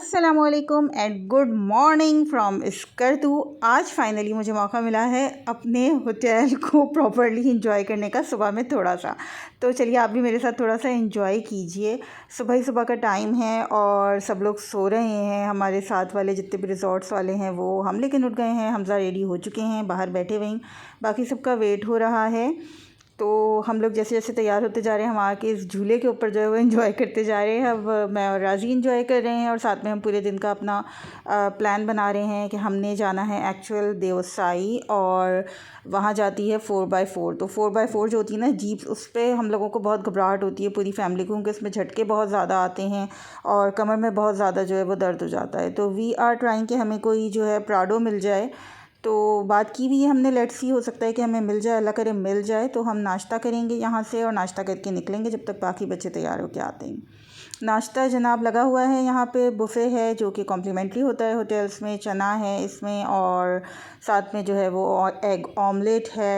अस्सलामुअलैकुम and good morning from Skardu. आज finally मुझे मौका मिला है अपने होटल को प्रॉपर्ली इंजॉय करने का, सुबह में थोड़ा सा। तो चलिए आप भी मेरे साथ थोड़ा सा इंजॉय कीजिए। सुबह ही सुबह का टाइम है और सब लोग सो रहे हैं। हमारे साथ वाले जितने भी रिजॉर्ट्स वाले हैं वो हम लेकिन उठ गए हैं। हमजा रेडी हो चुके हैं, बाहर बैठे हुए हैं, बाकी सबका वेट हो रहा है। तो हम लोग जैसे जैसे तैयार होते जा रहे हैं हम आके इस झूले के ऊपर जो है वो एंजॉय करते जा रहे हैं। अब मैं और राजी एंजॉय कर रहे हैं और साथ में हम पूरे दिन का अपना प्लान बना रहे हैं कि हमने जाना है एक्चुअल देवसाई, और वहाँ जाती है 4x4। तो 4x4 जो होती है ना जीप, उस पर हम लोगों को बहुत घबराहट होती है पूरी फैमिली को, क्योंकि उसमें झटके बहुत ज़्यादा आते हैं और कमर में बहुत ज़्यादा जो है वो दर्द हो जाता है। तो वी आर ट्राइंग कि हमें कोई जो है प्राडो मिल जाए। तो बात की भी है हमने, लेट्स सी, हो सकता है कि हमें मिल जाए, अल्लाह करे मिल जाए। तो हम नाश्ता करेंगे यहाँ से और नाश्ता करके निकलेंगे जब तक बाकी बच्चे तैयार होकर आते हैं। नाश्ता जनाब लगा हुआ है यहाँ पे, बुफ़े है जो कि कॉम्प्लीमेंट्री होता है होटल्स में। चना है इसमें और साथ में जो है वो एग ऑमलेट है,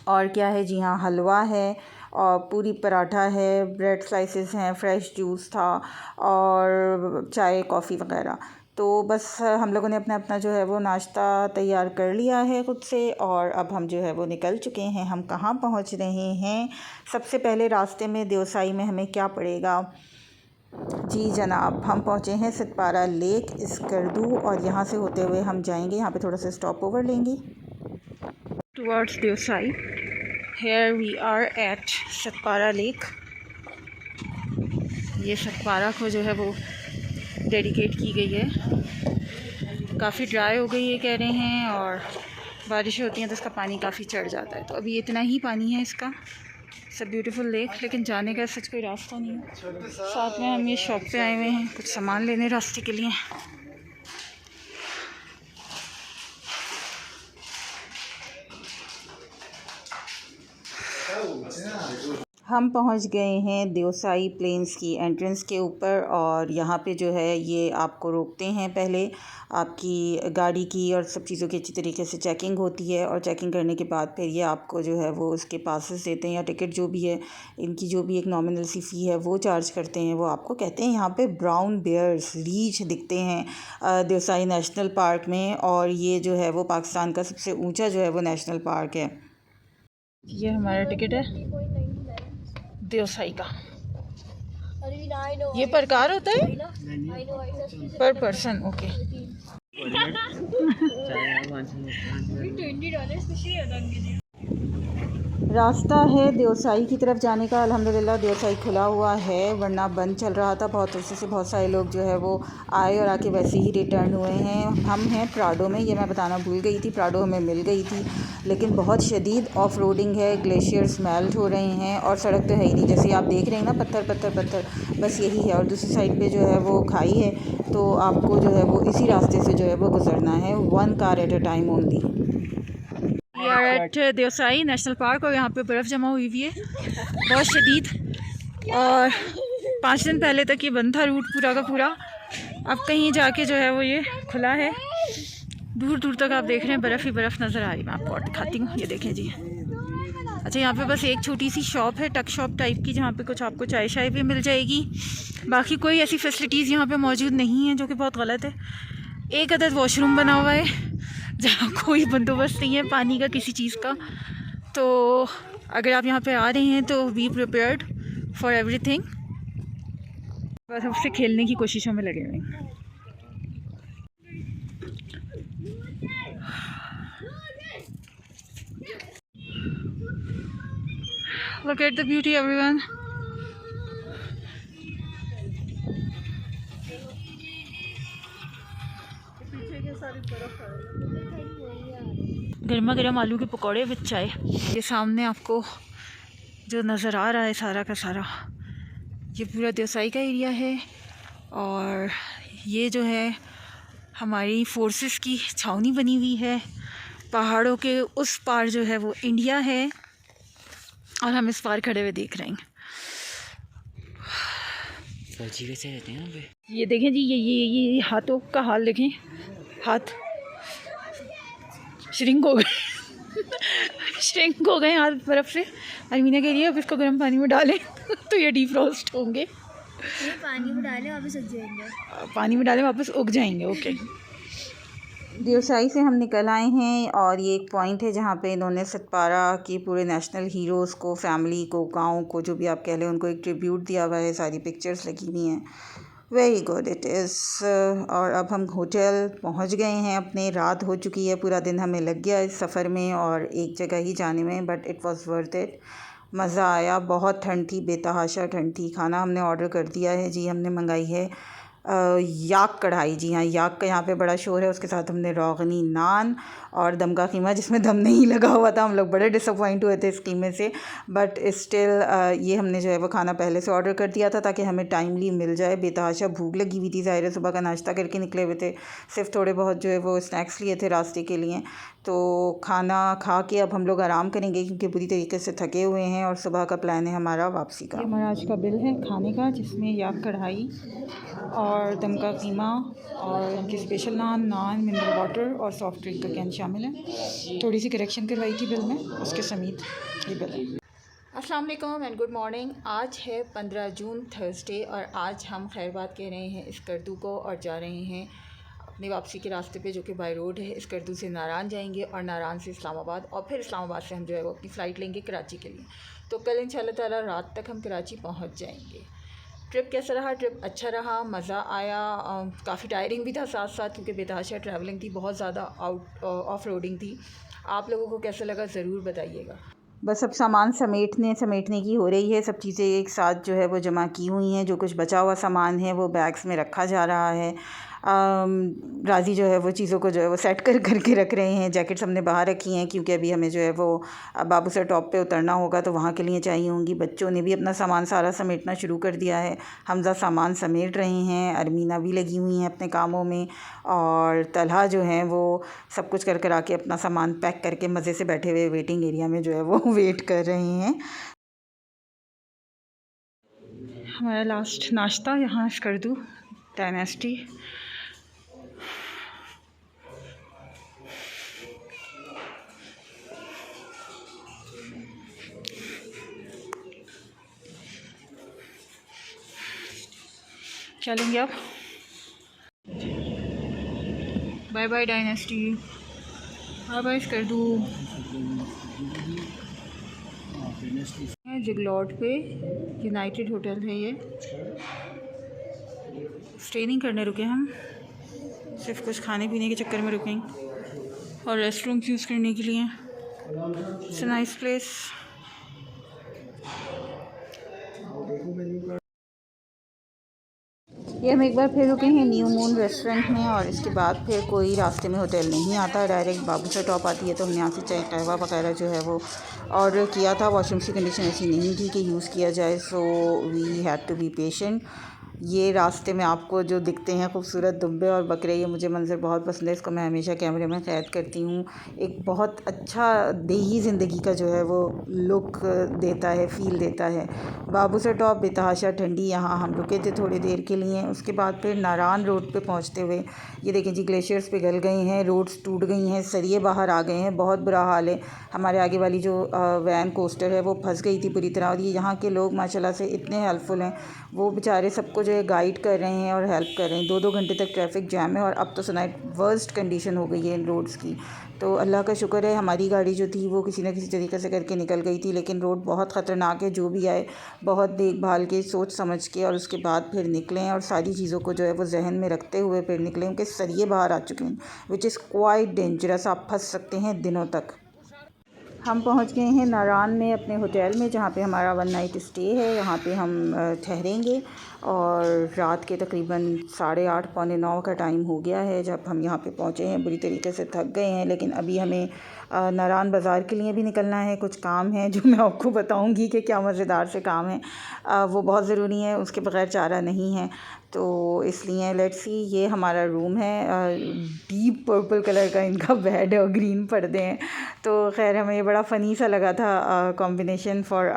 और क्या है जी हाँ, हलवा है और पूरी पराठा है, ब्रेड स्लाइसेस हैं, फ्रेश जूस था और चाय कॉफ़ी वगैरह। तो बस हम लोगों ने अपना अपना जो है वो नाश्ता तैयार कर लिया है खुद से, और अब हम जो है वो निकल चुके हैं। हम कहाँ पहुँच रहे हैं? सबसे पहले रास्ते में देवसाई में हमें क्या पड़ेगा? जी जनाब, हम पहुँचे हैं सतपारा लेक स्कर्दू, और यहाँ से होते हुए हम जाएंगे, यहाँ पे थोड़ा सा स्टॉप ओवर लेंगे towards Deosai. Here we are at Satpara lake. ये सतपारा को जो है वो डेडिकेट की गई है। काफ़ी ड्राई हो गई है कह रहे हैं, और बारिशें होती हैं तो इसका पानी काफ़ी चढ़ जाता है। तो अभी इतना ही पानी है इसका। इट्स अ ब्यूटीफुल लेक, लेकिन जाने का सच कोई रास्ता नहीं है। साथ में हम ये शॉप पे आए हुए हैं कुछ सामान लेने रास्ते के लिए। हम पहुंच गए हैं देवसाई प्लेन्स की एंट्रेंस के ऊपर, और यहाँ पे जो है ये आपको रोकते हैं। पहले आपकी गाड़ी की और सब चीज़ों की अच्छी तरीके से चेकिंग होती है, और चेकिंग करने के बाद फिर ये आपको जो है वो उसके पासेस देते हैं या टिकट जो भी है, इनकी जो भी एक नॉमिनल सी फ़ी है वो चार्ज करते हैं। वो आपको कहते हैं यहाँ पे ब्राउन बेयर्स रीछ दिखते हैं देवसाई नेशनल पार्क में, और ये जो है वो पाकिस्तान का सबसे ऊँचा जो है वो नेशनल पार्क है। ये हमारा टिकट है देवसाई का। ये पर कार होता है, पर पर्सन, ओके। रास्ता है देवसाई की तरफ जाने का। अल्हम्दुलिल्लाह देवसाई खुला हुआ है, वरना बंद चल रहा था बहुत अरसे से। बहुत सारे लोग जो है वो आए और आके वैसे ही रिटर्न हुए हैं। हम हैं प्राडो में, ये मैं बताना भूल गई थी। प्राडो हमें मिल गई थी, लेकिन बहुत शदीद ऑफ रोडिंग है, ग्लेशियर्स मेल्ट हो रहे हैं और सड़क तो है ही नहीं। जैसे आप देख रहे हैं ना, पत्थर पत्थर पत्थर, बस यही है। और दूसरी साइड पे जो है वो खाई है, तो आपको जो है वो इसी रास्ते से जो है वो गुजरना है, 1 car at a time only. We are at Deosai national park, और यहाँ पे बर्फ़ जमा हुई हुई है बहुत शदीद, और 5 दिन पहले तक ये बंद था रूट पूरा का पूरा। अब कहीं जाके जो है वो ये खुला है। दूर दूर तक आप देख रहे हैं बर्फ़ ही बर्फ़ नज़र आ रही है। मैं आपको और दिखाती हूँ, ये देखें जी। अच्छा, यहाँ पे बस एक छोटी सी शॉप है, टक शॉप टाइप की, जहाँ पे कुछ आपको चाय शाय भी मिल जाएगी। बाकी कोई ऐसी फैसिलिटीज़ यहाँ पे मौजूद नहीं है, जो कि बहुत गलत है। एक अदद वॉशरूम बना हुआ है जहाँ कोई बंदोबस्त नहीं है पानी का, किसी चीज़ का। तो अगर आप यहाँ पे आ रहे हैं तो बी प्रिपेयर्ड फॉर एवरीथिंग। बस उससे खेलने की कोशिशों में लगे हुए हैं। Look at the beauty, everyone. गर्मा गर्म आलू के पकौड़े विद चाय। ये सामने आपको जो नज़र आ रहा है सारा का सारा, ये पूरा देवसाई का एरिया है। और ये जो है हमारी फोर्सेस की छावनी बनी हुई है। पहाड़ों के उस पार जो है वो इंडिया है, और हम इस पार खड़े हुए देख रहे हैं। फौजी वैसे रहते हैं पे। ये देखें जी, ये हाथों का हाल देखें, हाथ श्रिंक हो गए श्रिंक हाथ बर्फ़ से। अरमीना कह रही है अब इसको गर्म पानी में डालें तो ये डीफ्रॉस्ट होंगे। पानी में डालें वापस उग जाएंगे। पानी में डालें वापस उग जाएंगे। ओके। देवसाई से हम निकल आए हैं और ये एक पॉइंट है जहाँ पे इन्होंने सतपारा के पूरे नेशनल हीरोज़ को, फैमिली को, गाँव को, जो भी आप कह लें, उनको एक ट्रिब्यूट दिया हुआ है। सारी पिक्चर्स लगी हुई हैं। Very good it is. और अब हम होटल पहुँच गए हैं अपने। रात हो चुकी है, पूरा दिन हमें लग गया इस सफ़र में और एक जगह ही जाने में, but it was worth it. मज़ा आया। बहुत ठंड थी, बेतहाशा ठंड थी। खाना हमने ऑर्डर कर दिया है जी। हमने मंगाई है याक कढ़ाई। जी हाँ, याक का यहाँ पे बड़ा शोर है। उसके साथ हमने रोगनी नान और दम का कीमा जिसमें दम नहीं लगा हुआ था। हम लोग बड़े डिसअपॉइंट हुए थे इस कीमे से, बट स्टिल ये हमने जो है वो खाना पहले से ऑर्डर कर दिया था ताकि हमें टाइमली मिल जाए। बेतहाशा भूख लगी हुई थी। ज़ाहिर है सुबह का नाश्ता करके निकले हुए थे, सिर्फ थोड़े बहुत जो है वो स्नैक्स लिए थे रास्ते के लिए। तो खाना खा के अब हम लोग आराम करेंगे क्योंकि पूरी तरीके से थके हुए हैं और सुबह का प्लान है हमारा वापसी का। ये हमारा आज का बिल है खाने का, जिसमें याक कढ़ाई और दम का कीमा और उनकी स्पेशल नान, मिनरल वाटर और सॉफ्ट ड्रिंक का कैन शामिल है। थोड़ी सी करेक्शन करवाई थी बिल में, उसके समेत ये बिल है। अस्सलाम वालेकुम एंड गुड मॉर्निंग। आज है 15 जून थर्सडे और आज हम खैरबाद कह रहे हैं स्कर्दू को और जा रहे हैं अपनी वापसी के रास्ते पे, जो कि बाय रोड है। स्कर्दू से नारान जाएंगे और नारान से इस्लामाबाद और फिर इस्लामाबाद से हम जो है वो अपनी फ़्लाइट लेंगे कराची के लिए। तो कल इंशाल्लाह ताला रात तक हम कराची पहुँच जाएंगे। ट्रिप कैसा रहा? ट्रिप अच्छा रहा, मज़ा आया। काफ़ी टायरिंग भी था साथ साथ क्योंकि बेतहाशा ट्रैवलिंग थी, बहुत ज़्यादा ऑफ रोडिंग थी। आप लोगों को कैसा लगा ज़रूर बताइएगा। बस अब सामान समेटने की हो रही है। सब चीज़ें एक साथ जो है वो जमा की हुई हैं। जो कुछ बचा हुआ सामान है वो बैग्स में रखा जा रहा है। राज़ी जो है वो चीज़ों को जो है वो सेट करके रख रहे हैं। जैकेट्स हमने बाहर रखी हैं क्योंकि अभी हमें जो है वो बाबूसर टॉप पे उतरना होगा तो वहाँ के लिए चाहिए होंगी। बच्चों ने भी अपना सामान सारा समेटना शुरू कर दिया है। हमज़ा सामान समेट रहे हैं, अरमीना भी लगी हुई हैं अपने कामों में और तलहा जो है वो सब कुछ कर आके अपना सामान पैक करके मज़े से बैठे हुए वेटिंग एरिया में जो है वो वेट कर रहे हैं। हमारा लास्ट नाश्ता यहाँ कर दूँ डायनेस्टी। चलेंगे अब। Bye bye dynasty, bye bye कर दूँ। जिगलॉट पे यूनाइटेड होटल है ये। स्टे नहीं करने रुके हम, सिर्फ कुछ खाने पीने के चक्कर में रुकेंगे और रेस्टरूम यूज़ करने के लिए। It's a nice place. ये हम एक बार फिर रुके हैं न्यू मून रेस्टोरेंट में और इसके बाद फिर कोई रास्ते में होटल नहीं आता, डायरेक्ट बाबूसर टॉप आती है। तो हमने यहाँ से चाय कहवा वगैरह जो है वो ऑर्डर किया था। वॉशरूम की कंडीशन ऐसी नहीं थी कि यूज़ किया जाए, so we had to be patient. ये रास्ते में आपको जो दिखते हैं खूबसूरत दुब्बे और बकरे, ये मुझे मंज़र बहुत पसंद है। इसको मैं हमेशा कैमरे में क़ैद करती हूँ। एक बहुत अच्छा देही ज़िंदगी का जो है वो लुक देता है, फ़ील देता है। बाबूसर टॉप बेतहाशा ठंडी, यहाँ हम रुके थे थोड़ी देर के लिए। उसके बाद फिर नारान रोड पे पहुँचते हुए ये देखें जी, ग्लेशियर्स पिघल गए हैं, रोड्स टूट गई हैं, सरिये बाहर आ गए हैं, बहुत बुरा हाल है। हमारे आगे वाली जो वैन कोस्टर है वो फंस गई थी पूरी तरह। और ये यहाँ के लोग माशाल्लाह से इतने हेल्पफुल हैं, वो बेचारे सबको जो है गाइड कर रहे हैं और हेल्प कर रहे हैं। 2-2 घंटे तक ट्रैफिक जैम है और अब तो सुना है वर्स्ट कंडीशन हो गई है इन रोड्स की। तो अल्लाह का शुक्र है हमारी गाड़ी जो थी वो किसी न किसी तरीके से करके निकल गई थी, लेकिन रोड बहुत ख़तरनाक है। जो भी आए बहुत देखभाल के, सोच समझ के और उसके बाद फिर निकलें और सारी चीज़ों को जो है वो जहन में रखते हुए फिर निकलें, क्योंकि सरिये बाहर आ चुके हैं, विच इज़ क्वाइट डेंजरस। आप फंस सकते हैं दिनों तक। हम पहुंच गए हैं नारान में अपने होटल में, जहां पे हमारा 1 नाइट स्टे है। यहाँ पे हम ठहरेंगे और रात के तकरीबन 8:30 पौने 9 का टाइम हो गया है जब हम यहाँ पे पहुँचे हैं। बुरी तरीके से थक गए हैं, लेकिन अभी हमें नारान बाज़ार के लिए भी निकलना है। कुछ काम है जो मैं आपको बताऊँगी कि क्या मज़ेदार से काम है, वो बहुत ज़रूरी है, उसके बग़ैर चारा नहीं है। तो इसलिए लेट्स सी, ये हमारा रूम है। डीप पर्पल कलर का इनका बेड है और ग्रीन पर्दे हैं। तो खैर हमें ये बड़ा फ़नी सा लगा था कॉम्बिनेशन फॉर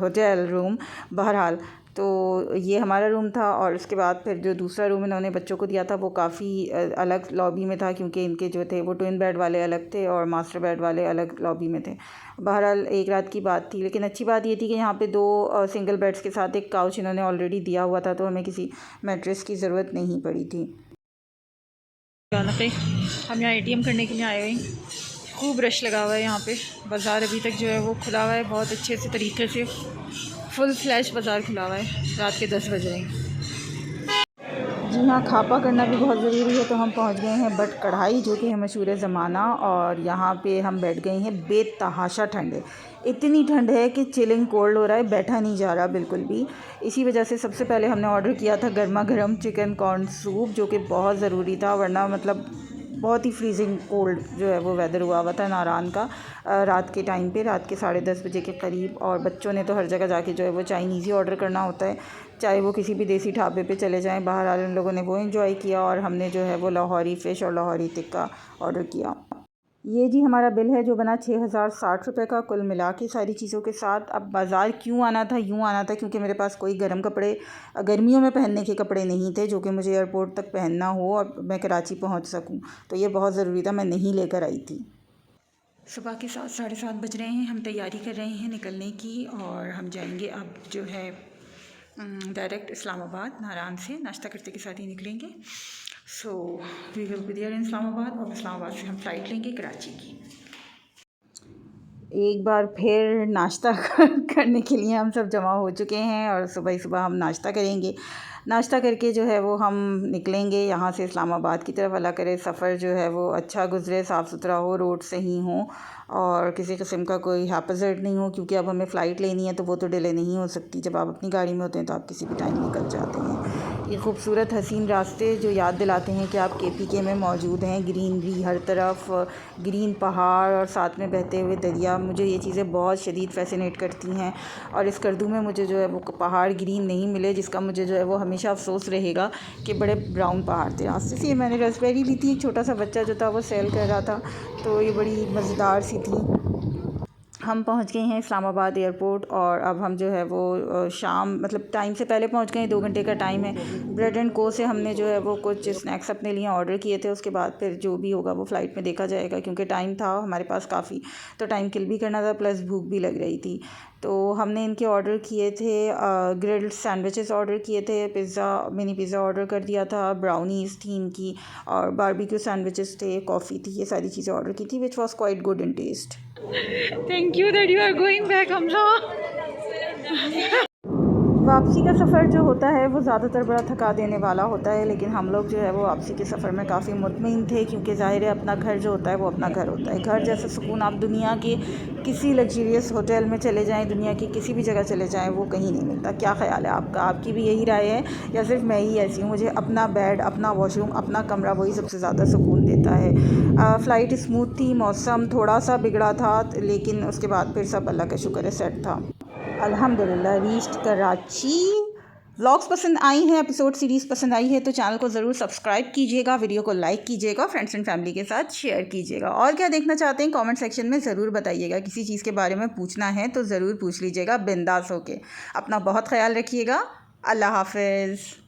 होटल रूम। बहरहाल तो ये हमारा रूम था और उसके बाद फिर जो दूसरा रूम इन्होंने बच्चों को दिया था वो काफ़ी अलग लॉबी में था, क्योंकि इनके जो थे वो ट्विन बेड वाले अलग थे और मास्टर बेड वाले अलग लॉबी में थे। बहरहाल एक रात की बात थी, लेकिन अच्छी बात ये थी कि यहाँ पे 2 सिंगल बेड्स के साथ एक काउच इन्होंने ऑलरेडी दिया हुआ था, तो हमें किसी मैट्रेस की ज़रूरत नहीं पड़ी थी। हम यहाँ ATM करने के लिए आए हुए हैं। खूब रश लगा हुआ है यहाँ पे। बाज़ार अभी तक जो है वो खुला हुआ है, बहुत अच्छे से तरीके से फुल फ्लैश बाज़ार खुला हुआ है। रात के 10 बज रहे हैं। जी हाँ, खापा करना भी बहुत ज़रूरी है, तो हम पहुँच गए हैं बट कढ़ाई, जो कि है मशहूर ज़माना, और यहाँ पे हम बैठ गए हैं। बेतहाशा ठंड है, इतनी ठंड है कि चिलिंग कोल्ड हो रहा है, बैठा नहीं जा रहा बिल्कुल भी। इसी वजह से सबसे पहले हमने ऑर्डर किया था गर्मा गर्म चिकन कॉर्न सूप, जो कि बहुत ज़रूरी था, वरना मतलब बहुत ही फ्रीजिंग कोल्ड जो है वो वेदर हुआ हुआ था नारान का रात के टाइम पे, रात के 10:30 बजे के करीब। और बच्चों ने तो हर जगह जाके जो है वो चाइनीज़ ही ऑर्डर करना होता है, चाहे वो किसी भी देसी ढाबे पे चले जाएं। बहरहाल उन लोगों ने वो एंजॉय किया और हमने जो है वो लाहौरी फ़िश और लाहौरी टिक्का ऑर्डर किया। ये जी हमारा बिल है जो बना 6060 रुपये का, कुल मिला के सारी चीज़ों के साथ। अब बाज़ार क्यों आना था, यूँ आना था क्योंकि मेरे पास कोई गर्म कपड़े, गर्मियों में पहनने के कपड़े नहीं थे जो कि मुझे एयरपोर्ट तक पहनना हो और मैं कराची पहुंच सकूं, तो ये बहुत ज़रूरी था, मैं नहीं लेकर आई थी। सुबह के 7 साढ़े 7 बज रहे हैं, हम तैयारी कर रहे हैं निकलने की और हम जाएंगे अब जो है डायरेक्ट इस्लामाबाद। नारान से नाश्ता करते के साथ ही निकलेंगे। So we will be there in Islamabad, और इस्लामाबाद से हम फ़्लाइट लेंगे कराची की। एक बार फिर नाश्ता करने के लिए हम सब जमा हो चुके हैं और सुबह ही सुबह हम नाश्ता करेंगे। नाश्ता करके जो है वो हम निकलेंगे यहाँ से इस्लामाबाद की तरफ। अल्लाह करे सफ़र जो है वो अच्छा गुज़रे, साफ़ सुथरा हो, रोड सही हो और किसी किस्म का कोई हैपज़र्ड नहीं हो, क्योंकि अब हमें फ़्लाइट लेनी है तो वो तो डिले नहीं हो सकती। जब आप अपनी गाड़ी में होते हैं तो आप किसी भी टाइम निकल जाते हैं। ये खूबसूरत हसीन रास्ते जो याद दिलाते हैं कि आप KPK में मौजूद हैं। ग्रीनरी हर तरफ, ग्रीन पहाड़ और साथ में बहते हुए दरिया, मुझे ये चीज़ें बहुत शदीद फ़ैसिनेट करती हैं। और इस कर्दू में मुझे जो है वो पहाड़ ग्रीन नहीं मिले, जिसका मुझे जो है वो हमेशा अफसोस रहेगा कि बड़े ब्राउन पहाड़ थे। रास्ते से मैंने रास्पबेरी ली थी, एक छोटा सा बच्चा जो था वो सेल कर रहा था, तो ये बड़ी मज़ेदार सी थी। हम पहुंच गए हैं इस्लामाबाद एयरपोर्ट और अब हम जो है वो शाम मतलब टाइम से पहले पहुंच गए, 2 घंटे का टाइम है। ब्रेड एंड को से हमने जो है वो कुछ स्नैक्स अपने लिए ऑर्डर किए थे, उसके बाद फिर जो भी होगा वो फ़्लाइट में देखा जाएगा, क्योंकि टाइम था हमारे पास काफ़ी, तो टाइम किल भी करना था, प्लस भूख भी लग रही थी। तो हमने इनके ऑर्डर किए थे, ग्रिल्ड सैंडविचेस ऑर्डर किए थे, पिज़्ज़ा, मिनी पिज़्ज़ा ऑर्डर कर दिया था, ब्राउनीज़ थी इनकी और बारबेक्यू सैंडविचेस थे, कॉफ़ी थी, ये सारी चीज़ें ऑर्डर की थी, which was quite good in taste. Thank you that you are going back Hamza. वापसी का सफ़र जो होता है वो ज़्यादातर बड़ा थका देने वाला होता है, लेकिन हम लोग जो है वो वापसी के सफ़र में काफ़ी मुतमईन थे, क्योंकि ज़ाहिर है अपना घर जो होता है वो अपना घर होता है। घर जैसा सुकून आप दुनिया के किसी लग्जरियस होटल में चले जाएं, दुनिया की किसी भी जगह चले जाएं, वो कहीं नहीं मिलता। क्या ख़्याल है आपका? आपकी भी यही राय है या सिर्फ मैं ही ऐसी हूँ? मुझे अपना बेड, अपना वॉशरूम, अपना कमरा, वही सबसे ज़्यादा सुकून देता है। फ़्लाइट स्मूथ थी, मौसम थोड़ा सा बिगड़ा था, लेकिन उसके बाद फिर सब अल्लाह का शुक्र है सेट था। अल्हम्दुलिल्लाह रीच्ड कराची। व्लॉग्स पसंद आई हैं, एपिसोड सीरीज़ पसंद आई है तो चैनल को ज़रूर सब्सक्राइब कीजिएगा, वीडियो को लाइक कीजिएगा, फ्रेंड्स एंड फैमिली के साथ शेयर कीजिएगा। और क्या देखना चाहते हैं कमेंट सेक्शन में ज़रूर बताइएगा। किसी चीज़ के बारे में पूछना है तो ज़रूर पूछ लीजिएगा बिंदास होके। अपना बहुत ख्याल रखिएगा। अल्लाह हाफ़िज़।